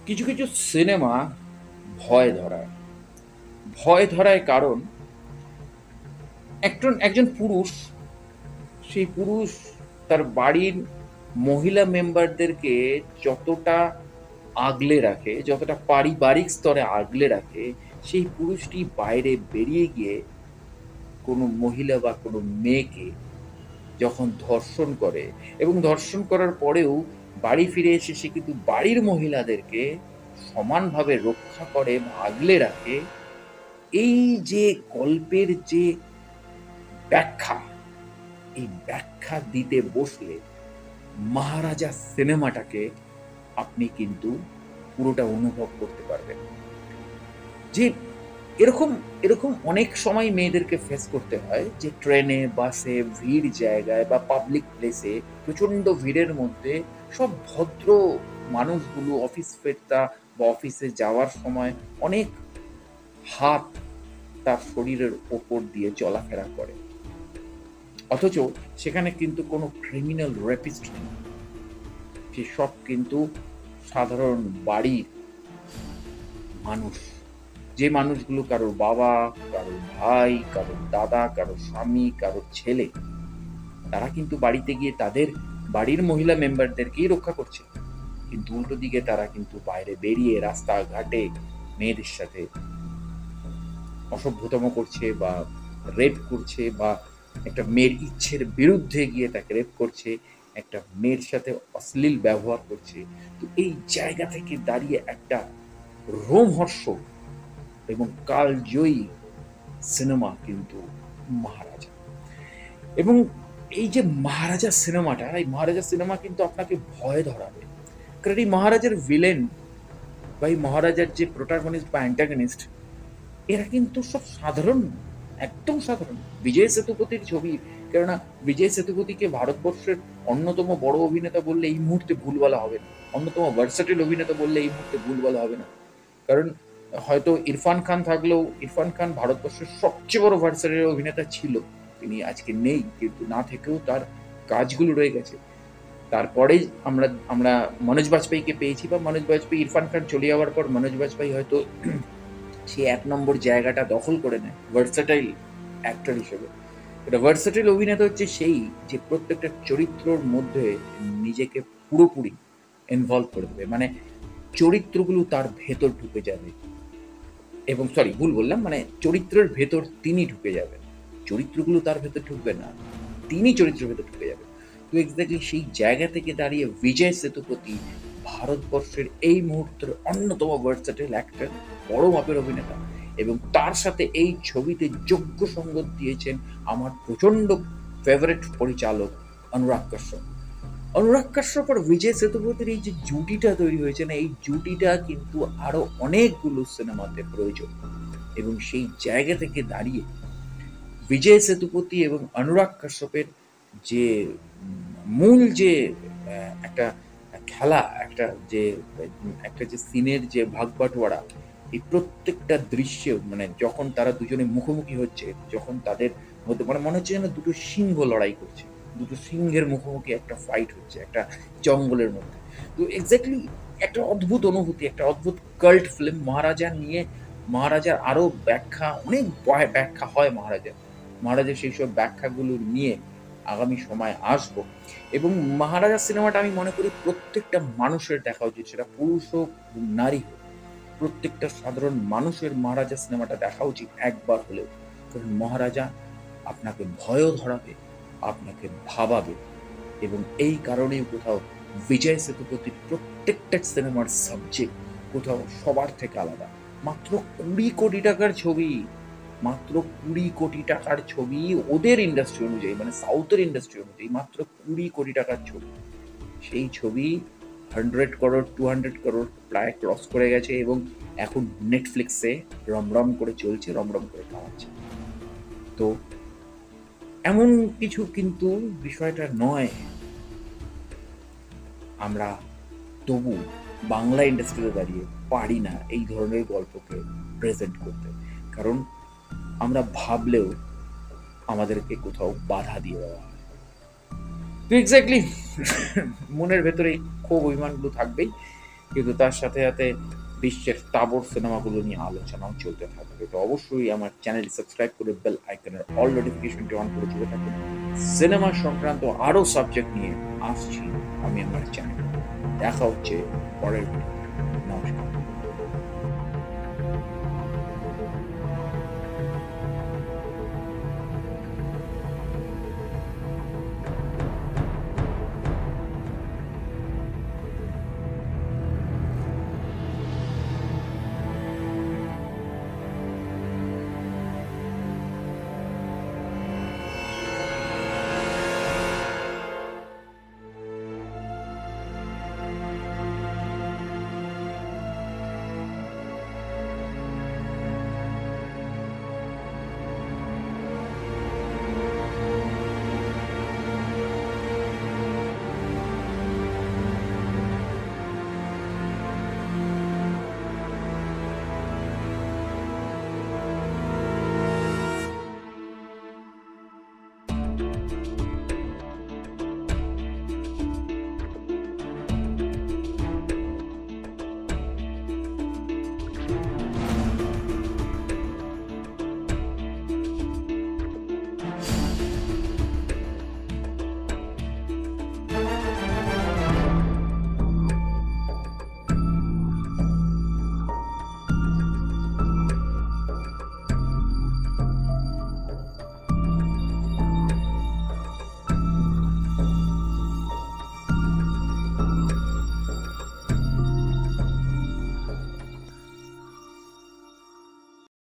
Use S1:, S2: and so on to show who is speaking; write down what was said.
S1: কিছু কিছু সিনেমা ভয় ধরায়। ভয় ধরায় কারণ একজন পুরুষ, সেই পুরুষ তার বাড়ির মহিলা মেম্বারদেরকে যতটা আগলে রাখে, যতটা পারিবারিক স্তরে আগলে রাখে, সেই পুরুষটি বাইরে বেরিয়ে গিয়ে কোনো মহিলা বা কোনো মেয়েকে যখন ধর্ষণ করে, এবং ধর্ষণ করার পরেও বাড়ি ফিরে এসে সে কিন্তু বাড়ির মহিলাদেরকে সমানভাবে রক্ষা করে বা আগলে রাখে। এই যে গল্পের যে ব্যাখ্যা, এই ব্যাখ্যা দিতে বসলে মহারাজা সিনেমাটাকে আপনি কিন্তু পুরোটা অনুভব করতে পারবেন। যে এরকম এরকম অনেক সময় মেয়েদেরকে ফেস করতে হয় যে ট্রেনে, বাসে, ভিড় জায়গায় বা পাবলিক প্লেসে প্রচণ্ড ভিড়ের মধ্যে সব ভদ্র মানুষগুলো অফিস ফেরতা বা অফিসে যাওয়ার সময় অনেক হাত তার শরীরের ওপর দিয়ে চলাফেরা করে। অথচ সেখানে কিন্তু কোনো ক্রিমিনাল রেপিস্ট নেই। সেসব কিন্তু সাধারণ বাড়ির মানুষ। যে মানুষগুলো কারোর বাবা, কারোর ভাই, কারোর দাদা, কারোর স্বামী, কারোর ছেলে, তারা কিন্তু বাড়িতে গিয়ে তাদের বাড়ির মহিলা মেম্বারদেরকেই রক্ষা করছে। কিন্তু উল্টো দিকে তারা কিন্তু বাইরে বেরিয়ে রাস্তাঘাটে মেয়েদের সাথে অসভ্যতম করছে বা রেপ করছে, বা একটা মেয়ের ইচ্ছের বিরুদ্ধে গিয়ে তাকে রেপ করছে, একটা মেয়ের সাথে অশ্লীল ব্যবহার করছে। তো এই জায়গা থেকে দাঁড়িয়ে একটা রোমহর্ষক এবং কালজয়ী সিনেমা কিন্তু মহারাজা। এবং এই যে মহারাজা সিনেমাটা, এই মহারাজা সিনেমা কিন্তু আপনাকে ভয় ধরাবে। কারণ এই মহারাজার ভিলেন বা এই মহারাজার যে প্রোটাগনিস্ট বা অ্যান্টাগনিস্ট, এরা কিন্তু সব সাধারণ, একদম সাধারণ। বিজয় সেতুপতির ছবি, কেননা বিজয় সেতুপতিকে ভারতবর্ষের অন্যতম বড় অভিনেতা বললে এই মুহূর্তে ভুল বলা হবে না, অন্যতম ভার্সাটাইল অভিনেতা বললে এই মুহূর্তে ভুল বলা হবে না। কারণ হয়তো ইরফান খান থাকলেও, ইরফান খান ভারতবর্ষের সবচেয়ে বড় ভার্সাটাইল অভিনেতা ছিল, তিনি আজকে নেই, কিন্তু না থেকেও তার কাজগুলো রয়ে গেছে। তারপরে আমরা আমরা মনোজ বাজপেয়ীকে পেয়েছি, বা মনোজ বাজপেয়ী, ইরফান খান চলে যাওয়ার পর মনোজ বাজপেয়ী হয়তো সে এক নম্বর জায়গাটা দখল করে নেয় ভার্সাটাইল অ্যাক্টর হিসেবে। এটা ভার্সাটাইল অভিনেতা হচ্ছে সেই, যে প্রত্যেকটা চরিত্রর মধ্যে নিজেকে পুরোপুরি ইনভলভ করে দেবে, মানে চরিত্রগুলো তার ভেতর ঢুকে যাবে। এবং সরি, ভুল বললাম, মানে চরিত্রের ভেতর তিনি ঢুকে যাবেন, চরিত্রগুলো তার ভেতর ঢুকবে না, তিনি চরিত্রের ভেতর ঢুকে যাবেন। তো এক্স্যাক্টলি সেই জায়গা থেকে দাঁড়িয়ে বিজয় সেতুপতি ভারতবর্ষের এই মুহূর্তের অন্যতম ভার্সাটাইল অ্যাক্টর, বড় মাপের অভিনেতা। এবং তার সাথে এই ছবিতে যোগ্য সঙ্গত দিয়েছেন আমার প্রচণ্ড ফেভারিট পরিচালক অনুরাগ কাশ্যপ। অনুরাগ কাশ্যপ আর বিজয় সেতুপতির এই যে জুটিটা তৈরি হয়েছে না, এই জুটিটা কিন্তু আরো অনেকগুলো সিনেমাতে প্রয়োজন। এবং সেই জায়গা থেকে দাঁড়িয়ে বিজয় সেতুপতি এবং অনুরাগ কাশ্যপের যে মূল যে একটা খেলা, একটা যে সিনের যে ভাগবাটোয়ারা, এই প্রত্যেকটা দৃশ্যে, মানে যখন তারা দুজনে মুখোমুখি হচ্ছে, যখন তাদের মধ্যে মানে মনে হচ্ছে যেন দুটো সিংহ লড়াই করছে, দুটো সিংহের মুখোমুখি একটা ফাইট হচ্ছে একটা জঙ্গলের মধ্যে। তো এক্স্যাক্টলি একটা অদ্ভুত অনুভূতি, একটা অদ্ভুত কাল্ট ফিল্ম মহারাজা নিয়ে। মহারাজার আরো ব্যাখ্যা, অনেক ব্যাখ্যা হয় মহারাজার। মহারাজের সেই সব ব্যাখ্যাগুলো নিয়ে আগামী সময় আসবো। এবং মহারাজা সিনেমাটা আমি মনে করি প্রত্যেকটা মানুষের দেখা উচিত, সেটা পুরুষ হোক, নারী হোক, প্রত্যেকটা সাধারণ মানুষের মহারাজা সিনেমাটা দেখা উচিত একবার হলেও। কারণ মহারাজা আপনাকে ভয়ও ধরাবে, আপনাকে ভাবাবে। এবং এই কারণেই কোথাও বিজয় সেতুপতির প্রত্যেকটা সিনেমার সাবজেক্ট কোথাও সবার থেকে আলাদা। মাত্র 20 কোটি টাকার ছবি, মাত্র 20 কোটি টাকার ছবি, ওদের ইন্ডাস্ট্রি অনুযায়ী, মানে সাউথের ইন্ডাস্ট্রি অনুযায়ী মাত্র 20 কোটি টাকার ছবি। সেই ছবি 100 করোড়, 200 করোড় প্রায় ক্রস করে গেছে, এবং এখন নেটফ্লিক্সে রমরম করে চলছে, রমরম করে কামাচ্ছে। তো এমন কিছু কিন্তু বিষয়টা নয়, আমরা তবু বাংলা ইন্ডাস্ট্রিতে দাঁড়িয়ে পারি না এই ধরনের গল্পকে প্রেজেন্ট করতে। কারণ আমরা ভাবলেও আমাদেরকে কোথাও বাধা দিয়ে দেওয়া হয়। তো এক্স্যাক্টলি মনের ভেতরে ক্ষোভ অভিমানগুলো থাকবেই। কিন্তু তার সাথে, সাথে বিশ্বের তাবড় সিনেমাগুলো নিয়ে আলোচনাও চলতে থাকবে। তো অবশ্যই আমার চ্যানেলটি সাবস্ক্রাইব করে বেল আইকনের অল নোটিফিকেশনটি অন করে চলে থাকুন। সিনেমা সংক্রান্ত আরো সাবজেক্ট নিয়ে আসছি আমি আমার চ্যানেলে। দেখা হচ্ছে পরের ভিডিওতে।